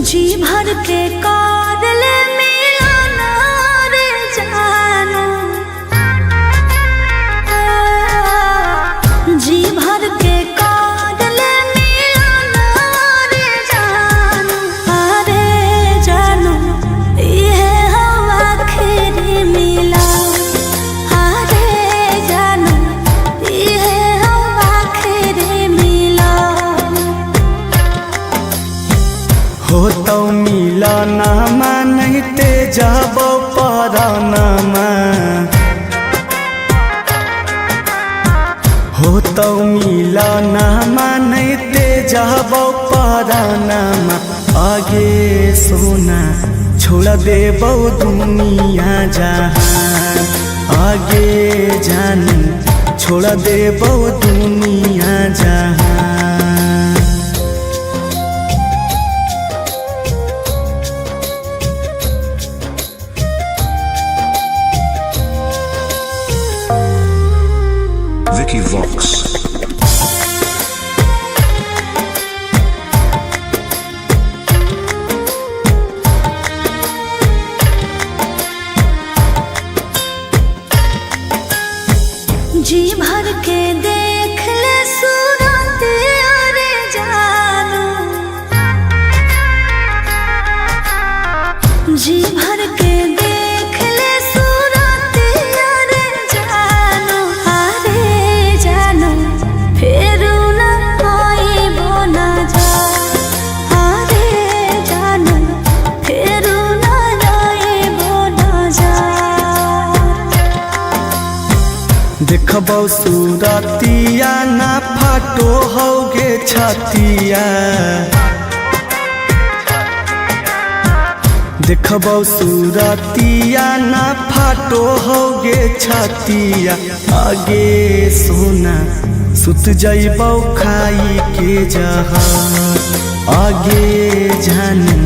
जी भर के कादल मिलाना रे जानो, जी भर के कादल मिलाना रे जानो, अरे जानो ये हम आखिरी मिला, अरे जानो ये हम आखिरी मिला। हो तो मिलना नहीं ते जाबो परानमा, हो तो मिलना नहीं ते जाबो परानमा। आगे सोना छोड़ देबो दुनिया जहान, आगे जानी छोड़ देबो दुनिया जहान। Vicky Vox. जी भर के देख ले सूरत अरे जानो, जी भर के देख ले सूरत अरे जानो, अरे जानो फिर न कोई बोना जा, अरे जानो फिर न जाए बोना जा। देखबो सूरतिया ना फाटो होगे छतिया, देखबो सूरतिया ना फाटो होगे छतिया। आगे सोना सुत जइबो खाई के जहर, आगे जानी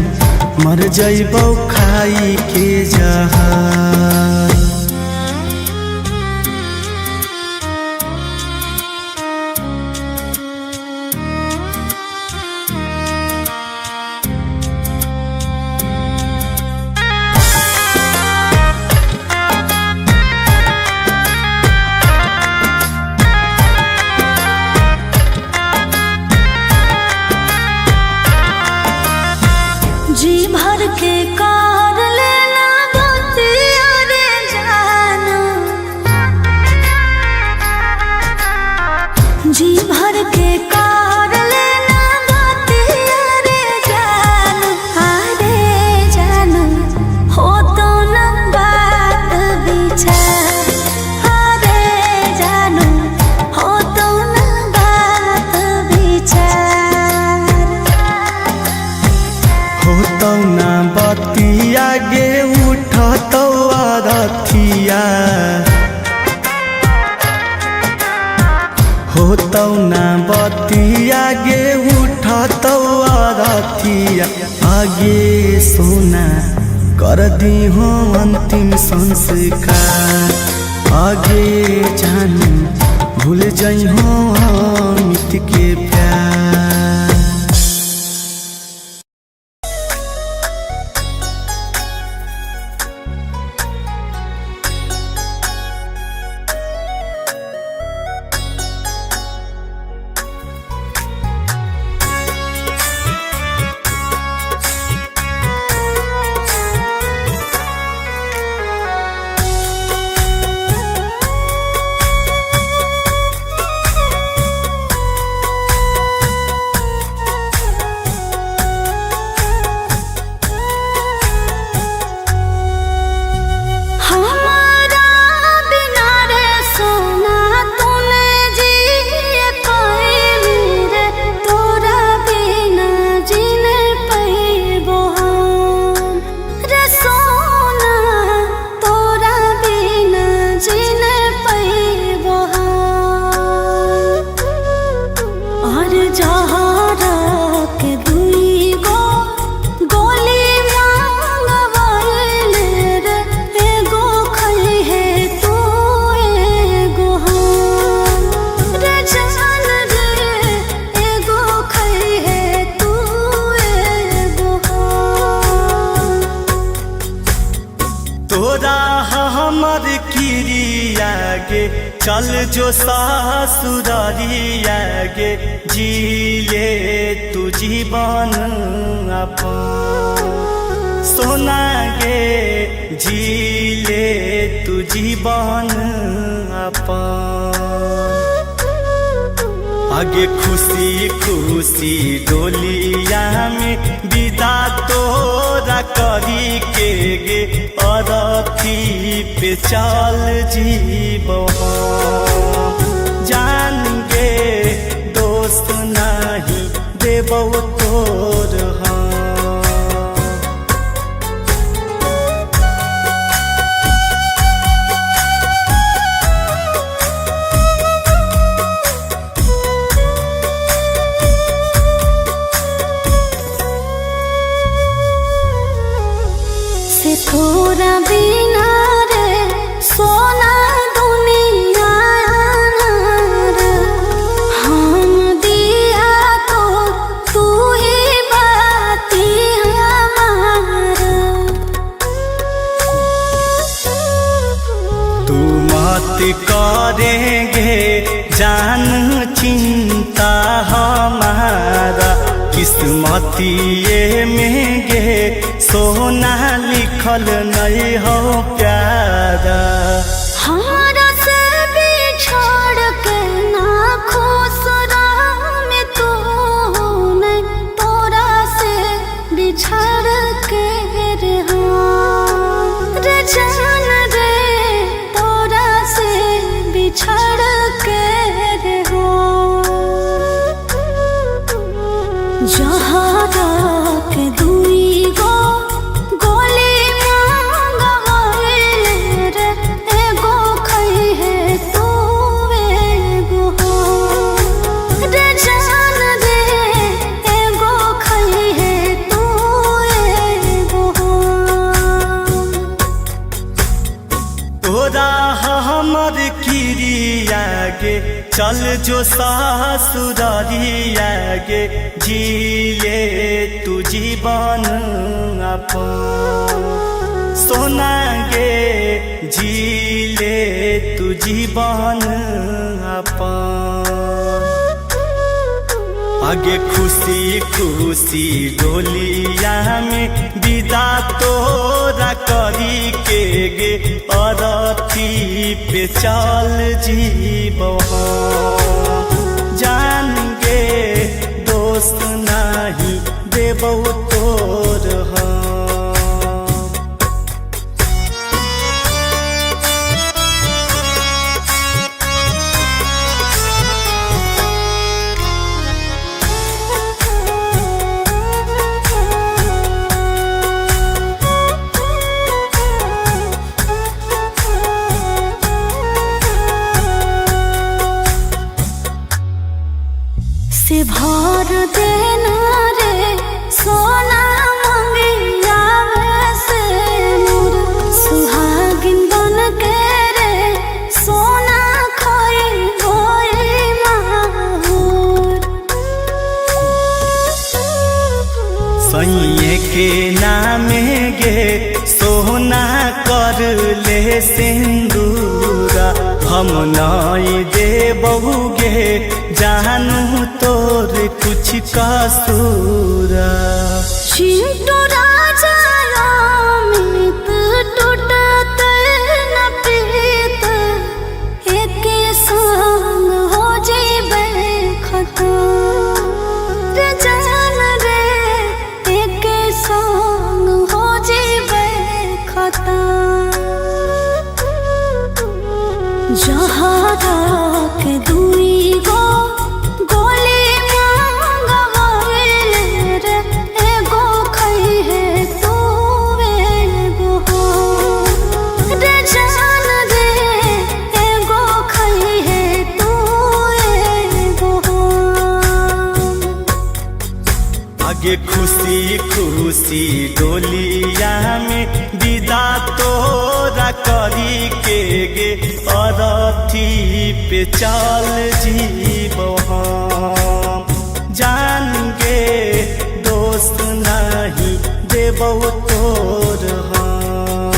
मर जइबो खाई के जहर। जी भर के कार लेना बतिया रे जानो, जी भर के कार लेना बतिया रे जानो, अरे जानो हो तो न बात विचार, अरे जानो हो तो न बात विचार। हो तो ना बतिया गे उठतो आरथिया, हो तो ना बतिया गे उठतो आरथिया। आगे सोना कर दी हो अंतिम संस्कार, आगे जानी भूल जाइ हो अमित के प्यार। चल जो सासुरारिया गे जिले तू जीवन अपन सोना गे जिले तू जीवन अपन आगे खुशी खुशी डोलिया में विदा तोरा करी के गे अरथी पे चल जीवन जान गे दोस्त नहीं देबो तोर हम से थोड़ा बिना रे सोना दुनिया रे हम दिया तो तू ही बाती हमारा तू मत करेंगे जान चिंता हमारा किस्मतिए में गे सोना लिखल नहीं हो प्यारा हमारा से बिछड़ के ना खुश में तू मैं तोरा से बिछड़ के रे जान रे तोरा से बिछड़ के जहरा के दुई गो गोली मांगवैले रे एगो खई है तू एगो रे जान रे एगो खई है तू एगो तोरा हमर किरिया गे चल जो सासुरारिया गे जिले तू जीवन अपन सोना गे जिले तू जीवन अपन आगे खुशी खुशी डोलिया में विदा तोरा करी के गे अरथी पे चल जीवन जान गे दोस्त नहीं देबो तोर हम से भर देना रे सोना मंगिया से मोर सुहागिन बन के रे सोना खोई होई माहौर सैये के नामे गे सोना कर ले सिंदूरा हम नहीं देबहु गे जानू तोर कुछ कसूरा चिंटू राजा अमित टूटत न प्रीत एक संग हो जेबे खता रे जान रे एक संग हो जेबे खता जहरा के दुई गो गोली मांगवैले रे एगो खई है तू एगो रे जान रे एगो खई है तू एगो आगे खुशी खुशी डोलिया में विदा तोरा करी के गे अरथी पे चल जीवन जान गे दोस्त नहीं देबो तोर हम।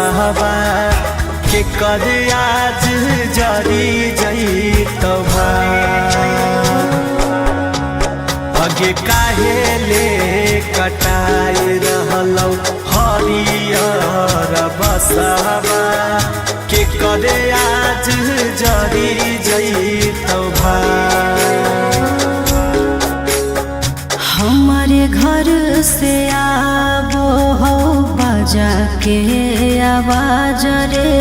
बसावा के कर आज जरी जैतवा अगे काहे ले कटाए रहलौ हरियर बसावा के करे आज जरी जैतवा हमारे घर से आबो हो बजा के आवाज रे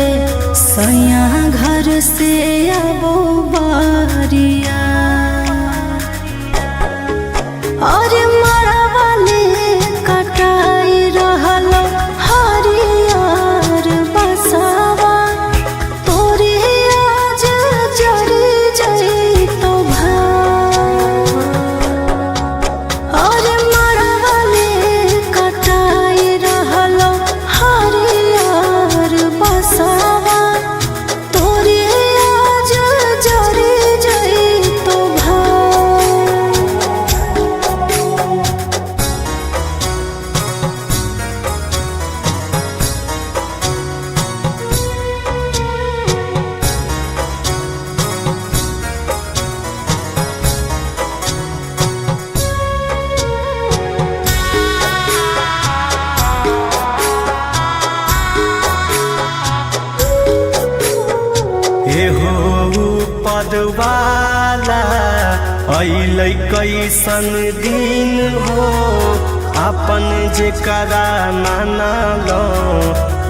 सैया घर से आबो बारिया और मरवाले कटाई रहलो हरियर बसावा तोरे आज जरी जैतो भाई और मरवाले कटाई रहलो हरियर बसावा तोरे आज जरी जैतो भाई एहो पदवाला अइलै कैसन दिन हो अपन जेकरा मानलो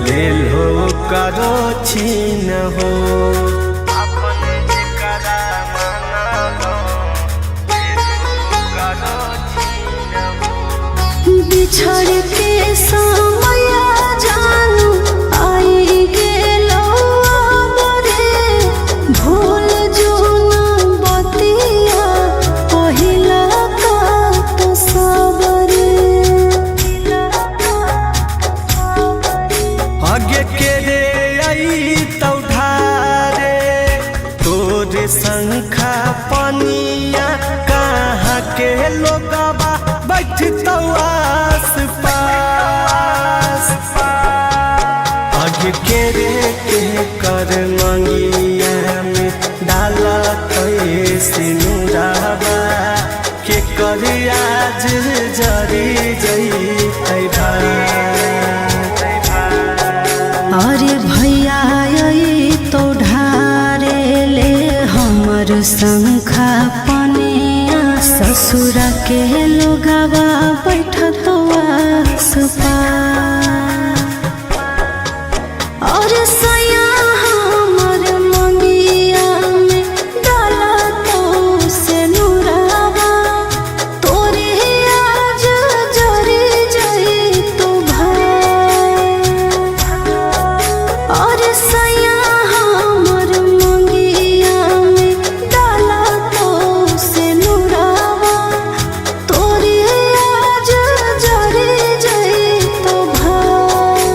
लेल हो करो छीन हो अपन जेकरा मानलो लेल हो करो छीन हो बिछड़ के समय जानू आई गेलो बरे भूल जो न बतिया पहिला का तो सबरे आगे के रे आई तौ ढारे तोरे शंखा पनिया कहाँ के लोगवा बैठतौ आस पास आगे के रे के कर मंगिया में डाला कैसे नुरावा के कर आज जरी जैतै अरे भैया आई तो ढारे ले हमर शंखा पनिया ससुरा के लोगवा बैठतो आस पास और सैया हमर मंगिया में डाला तो से नुरावा तोरे आज जरी जैतो भाई और सैया हमर मंगिया में डाला तो से नुरावा तोरे आज जरी जैतो भाई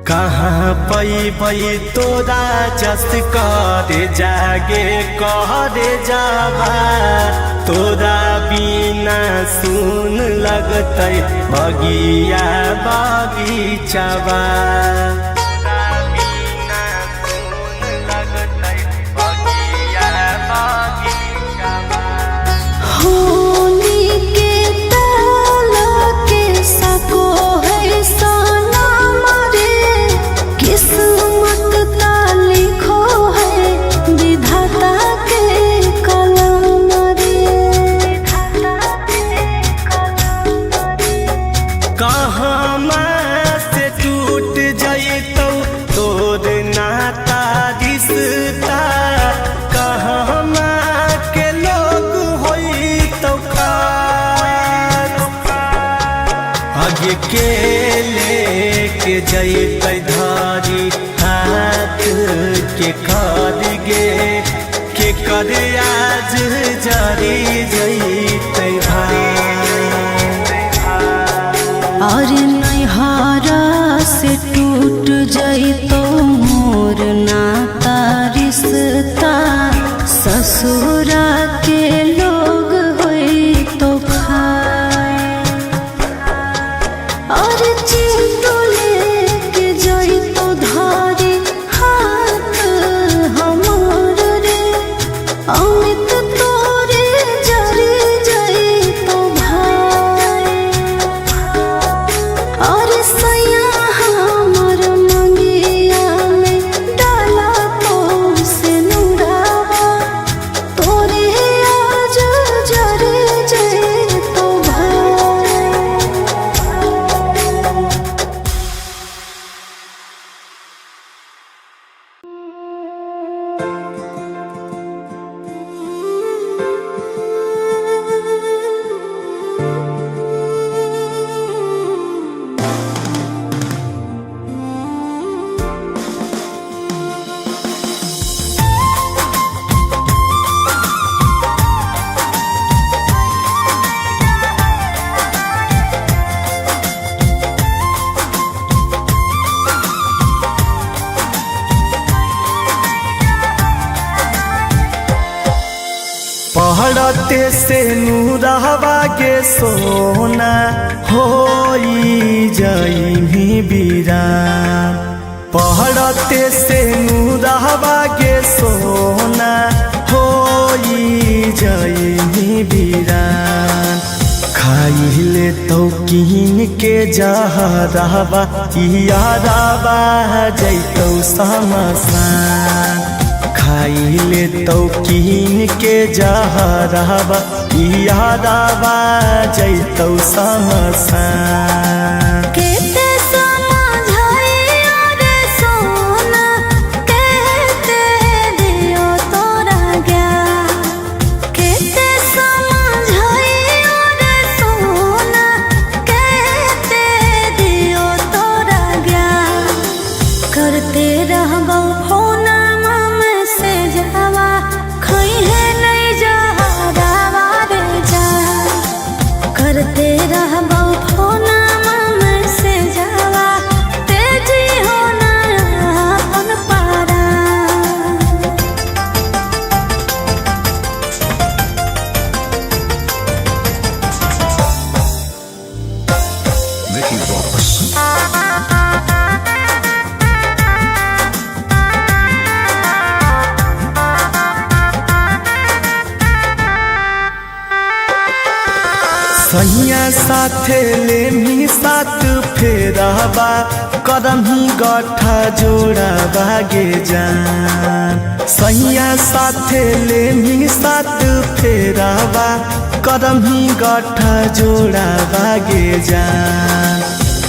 कहाँ पैबै तोरा जस करे जागे करे जावा तोरा बिना सुन लगतै बगिया बगीचावा होली के ताला के सको है सोना मरे किस्मत ता लिखो है विधाता के कलम रे कहाँ से टूट जैतौ तोर नाता रिश्ता कहाँ के लोग होइतौ खास आगे के जैते धारी हाथ के कर गे के कर आज जारी जैते भाई। और नैहरा से टूट जइतो मोर नाता रिश्ता ससुरा के लोग होई तो खाए। और चिंटू लेके जइतो धारी हाथ हमर रे अमित तोरे जरी जइतो भाई। और सैया हमर मंगिया में डाला तो से नुरावा तोरे आज जरे जइतो भाई। पहड़ते से नूरहवा के सोना होई जाई बीरान। पहड़ते से नूरहवा के सोना होई जाई बीरान। खाइले तो कीन के जहरवा यारवा जैतो समसान। खाइले तो कीन के जहरवा यारवा जैतो समसान। केते समझाइयो रे सोना कहते दियो तोरा ज्ञान। केते समझाइयो रे सोना कहते दियो तोरा ज्ञान। करते रहबो फोना में से जावा खइहे नहीं जहरावा रे जान। करते रहबो फोना में से जावा तेजी होना अपन पारा। Vicky Vox. सैया साथे लेमी साथ फेराबा करम ही गठा जोड़ा बागे जान। सैया साथे लेमी साथ फेराबा करम ही गठा जोड़ा बागे जान।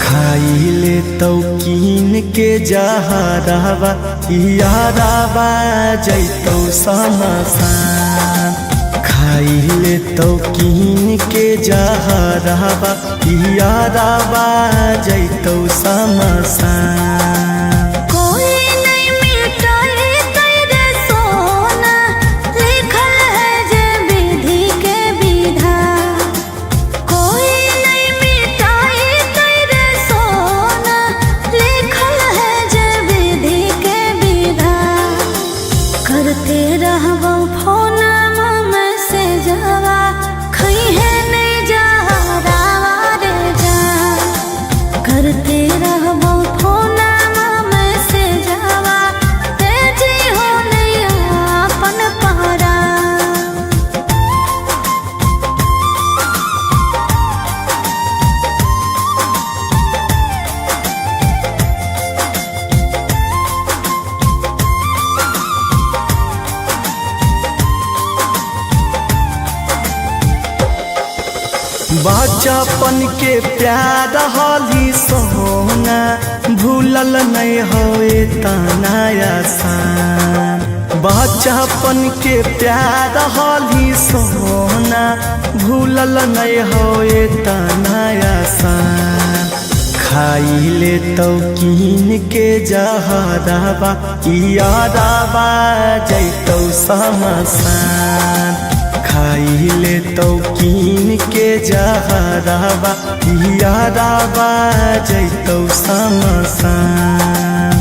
खाइले तो कीन के जहरवा यारवा जैतो समसान। खाइले तो कीन के जहरवा यारवा जैतो समसान। कोई नहीं मिटाई तेरे सोना लिखल है जे विधि के विधान। कोई नहीं मिटाई तेरे सोना लिखल है जे विधि के विधान। करते रहबो फोना में से जावा खइहे नहीं जहरावा रे जान। करते रहबो फोना में से जावा तेजी हो नहीं अपन पारा। बचपन के प्यार हाली सोना भूलल नहीं होए तना आसान। बचपन के प्यार हाली सोना भूलल नहीं होए तना आसान। खाइले तो कीन के जहराबा याराबा जैतौ समसान खाइले तो कीन के जहराबा याराबा जैतौ समसान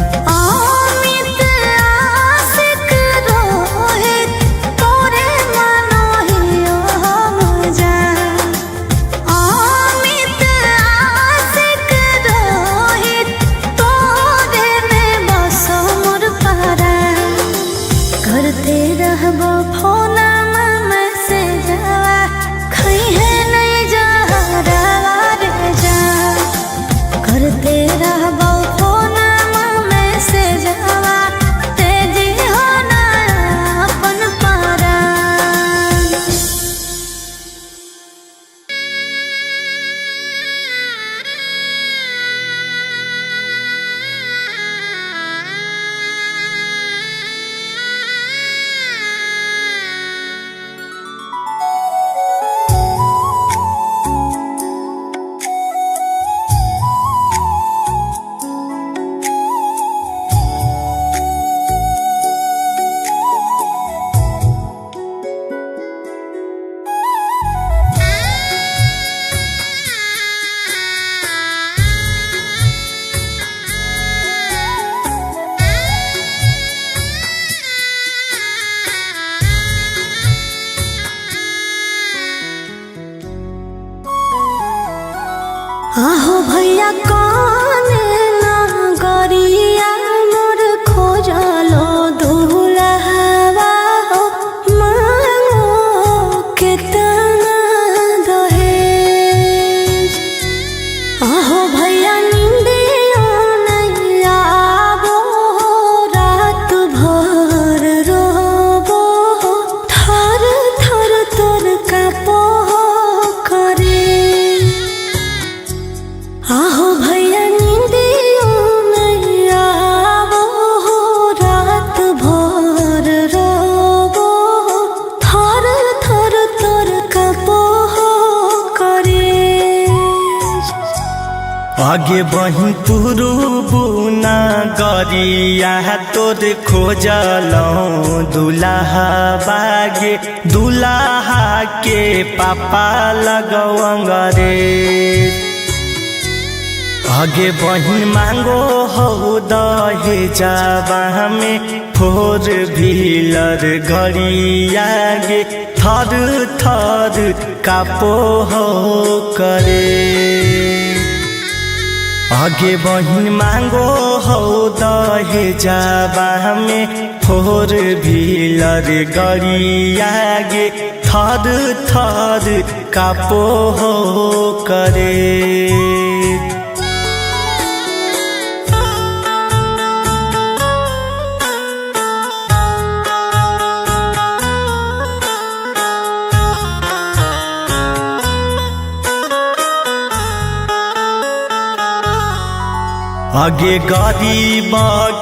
आहो भैया कौन नगरिया मोर खोजलो दुल्हवा हो मांगो केतना दहेज आहो भैया निंदियो नहीं आवो रात भर रोबो थर थर तोर कापो आहो भैया निंदियो नहीं आवो रात भर रोबो थर थर तोर कापो करे आगे बही पुरुबु ना गरिया तोर खोजलौ दुल्हा बागे दुल्हा के पापा लगवंगरे आगे बहिन मांगो हो दहेजवा में 4 व्हीलर गड़िया गे थर थर कापो हो करे आगे बहिन मांगो हो दहेजवा में 4 व्हीलर गड़िया गे थर थर कापो हो करे आगे गरीब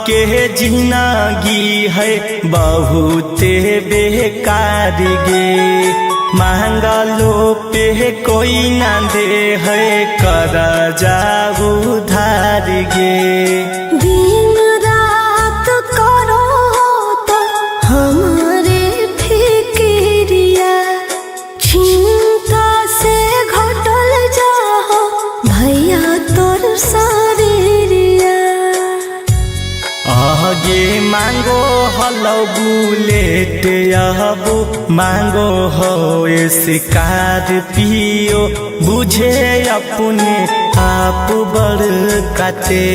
के जिंदगी है बहुते बेकार गे मांगलो पे कोई ना दे है कर जाऊ धार गे दिन रात करो तो हमारे फिक्रिया चिंता से घटल जाओ भैया तोर आगे मांगो हलो बुलेट अबू मांगो हो स्कॉर्पियो बुझे अपने आप बड़ काटे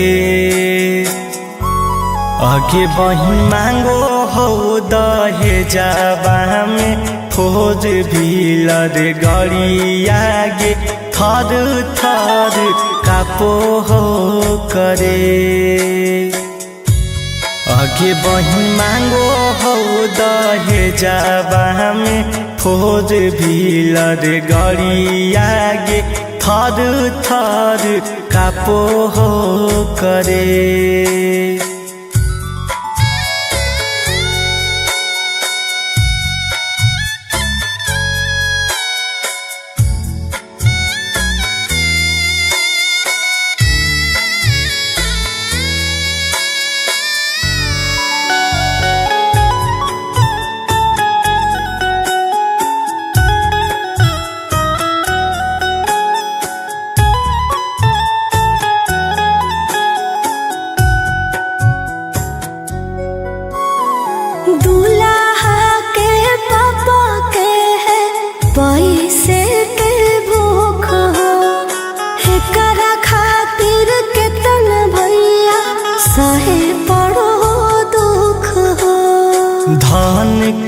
आगे बहिन मांगो हो दहेजवा में 4 व्हीलर गड़िया गे थर थर कापो हो करे आगे बहिन मांगो हो दहेजवा में 4 व्हीलर गड़िया गे थर थर कापो हो करे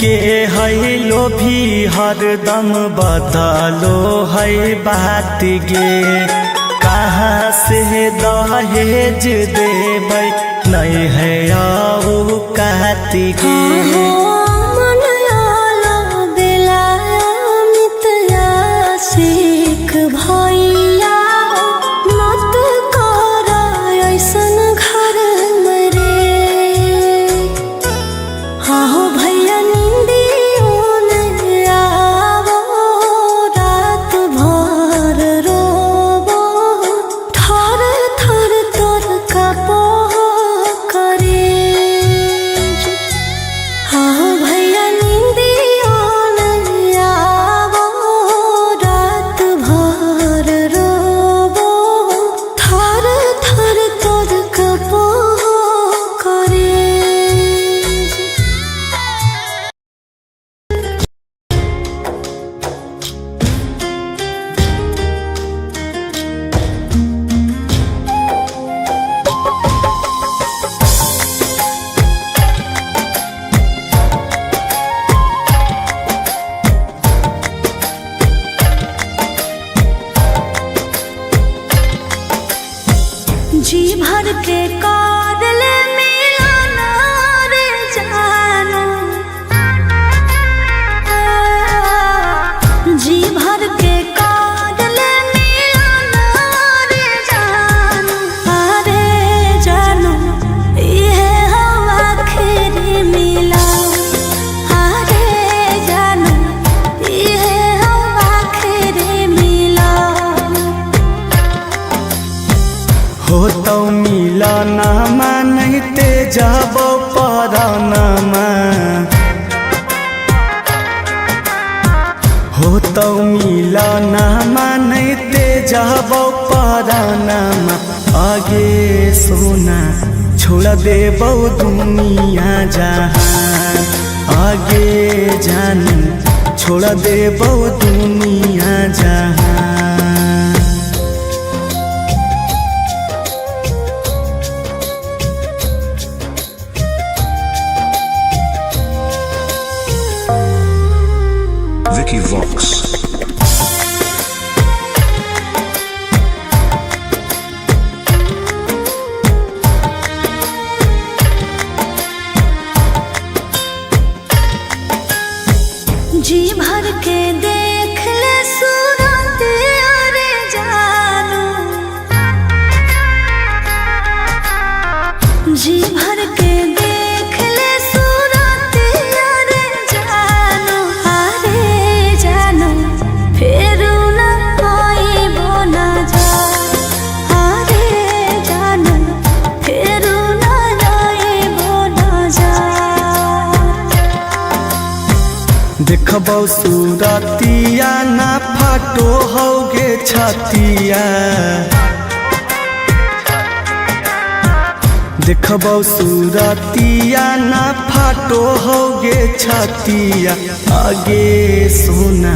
के है लोभी हरदम बदलो है बात गे कहाँ से दहेज देबै नहीं है औकात गे भैया मत कर ऐसन घर मरे हाँ भैया नींदियों नहीं आवो रात भर रोबो थर थर तोर कापो करे हाँ भैया नींदियों नहीं आवो रात भर रोबो थर थर तोर कापो करे जी भर के कादल मिलाना रे जानो जी भर के कादल मिलाना रे जानो अरे जानो ये हम आखिरी मिला अरे जानो ये हम आखिरी मिला हो तो मिलनमा नहीं ते जाबो परानमा हो तो मिलनमा नहीं ते जाबो परानमा आगे सोना छोड़ देबो दुनिया जहान आगे जानी छोड़ देबो दुनिया जहान Vicky Vox. जी भर के देख ले सूरत अरे जानो जी भर के देख ले सूरत अरे जानो फिर न आइबो न जा अरे जानो फिर न आइबो न जा देखबौ सूरतिया ना फाटो होगे छतिया देखबौ सूरतिया ना फाटो होगे छतिया आगे सोना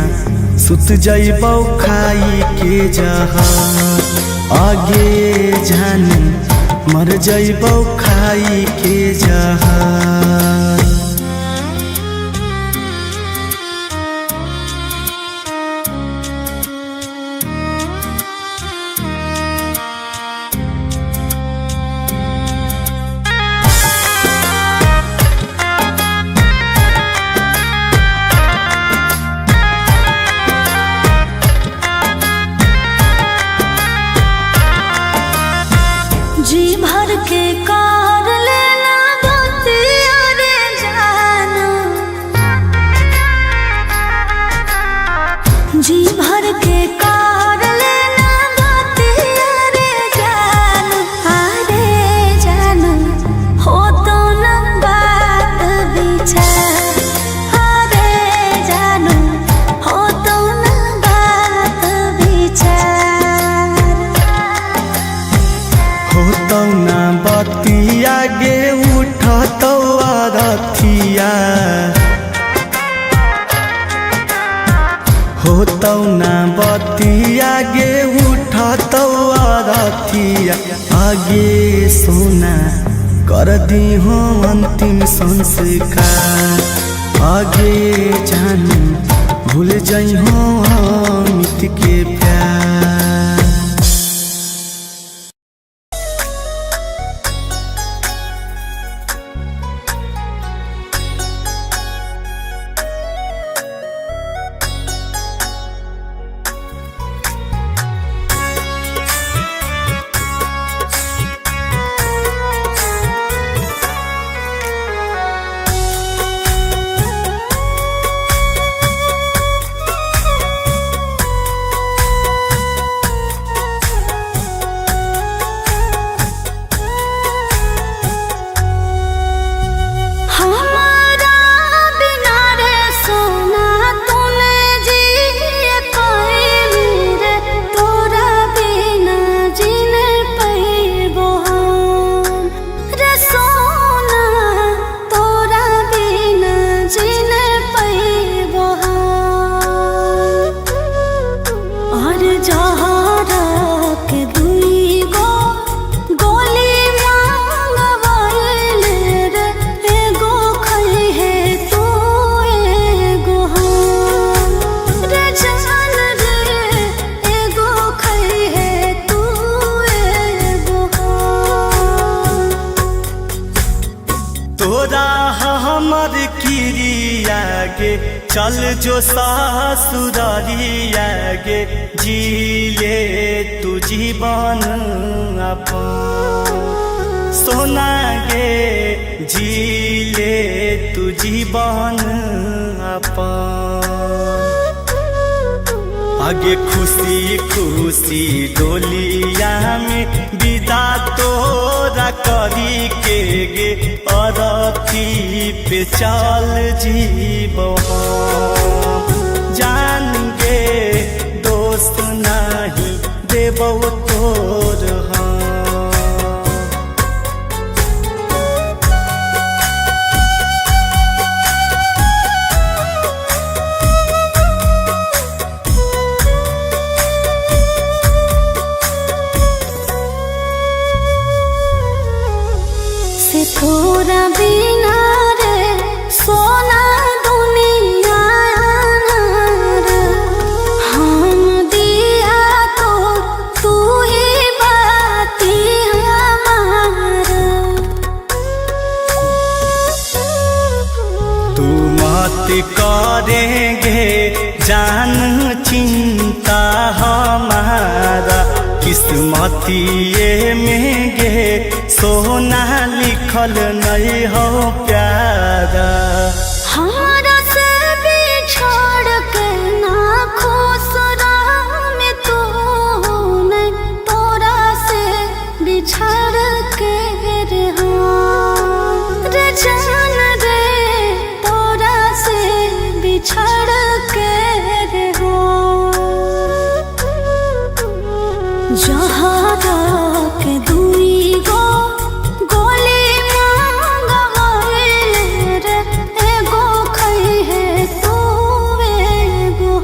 सुत जइबौ खाई के जहर आगे जानी मर जइबौ खाई के जहर जी भर के कार लेना बतिया रे जानो जी भर के कार लेना बतिया रे जानो अरे जानो हो तो न बात विचार अरे जानो हो तो न बात विचार हो तो ना बतिया गे उठतौ रथिया हो तो ना बतिया गे उठतौ रथिया आगे सोना कर दी हो अंतिम संस्कार आगे जानी भूल जाइ हो अमित के प्यार। चल जो सासुरारिया गे जी ले तू जीवन अपन सोना गे जी ले तू जीवन अपन आगे खुशी खुशी डोलिया में विदा तोरा करी के गे अरथी पे चल जीव जान गे दोस्त नहीं देबो तोर हम। थोड़ा बिना रे सोना दुनिया रे हम दिया तो तू ही बाती हमारा। तू मत करेंगे जान चिंता हमारा किस्मतिए में गे सोना लिखल नहीं हो प्यारा। हमारा से बिछड़ के ना खुश में तू तोरा से बिछड़ के रे जान रे तोरा से बिछड़ के रे जहारा के दुई गो गोली मांगवाइल रे एगो खई है तू एगो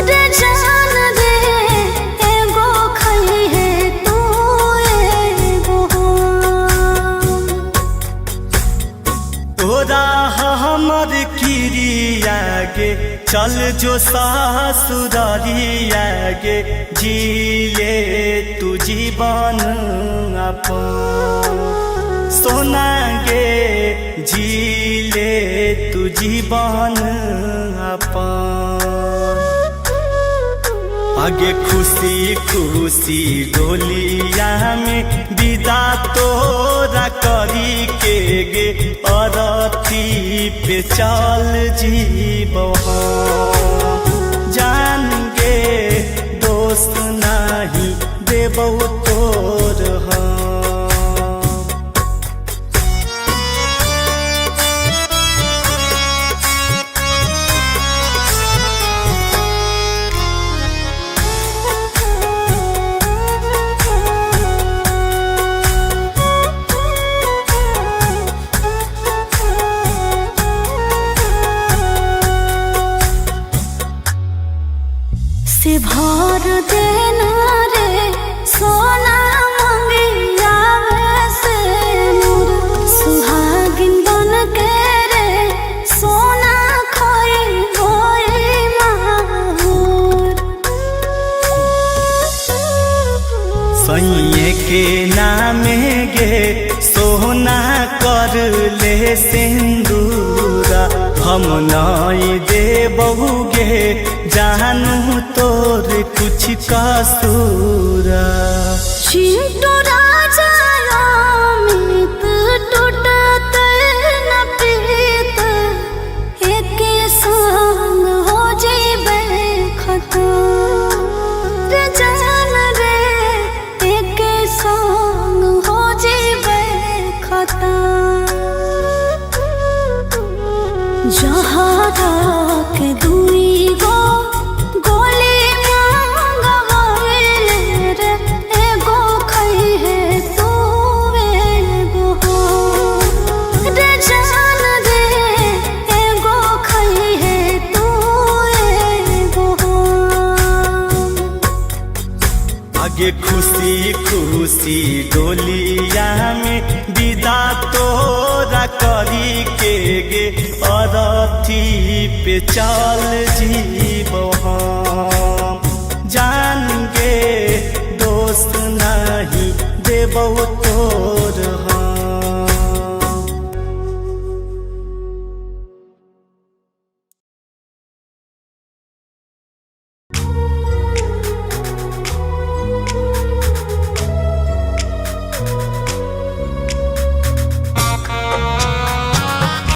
रे जान रे एगो खई है तू एगो। तोरा हमर किरिया गे चल जो सासुरारिया गे जी ले तू जीवन अपन सोना गे जी ले तू जीवन अपन आगे खुशी खुशी डोलिया में विदा तोरा करी के गे अरथी पे चल जीव जान गे दोस्त नहीं देबो तोर हम। से भर देना रे सोना मंगिया से मोर सुहागिन बन के रे गे सोना कर ले सिंदूरा हम नहीं देबहु गे जानू तोर कुछ कसूरा चिंटू राजा अमित टूटत न पीत एक संग हो जेबे खता रे जान रे एक संग हो जेबे खता जहरा के दुई गो गोली मांगवाइले रे एगो खइहे तू एगो हो रे जान रे एगो खइहे तू एगो हो आगे खुशी खुशी डोलिया में विदा तोरा करी के गे अरथी पे चल जीबो हम जान गे दोस्त नहीं देबो तोर हम।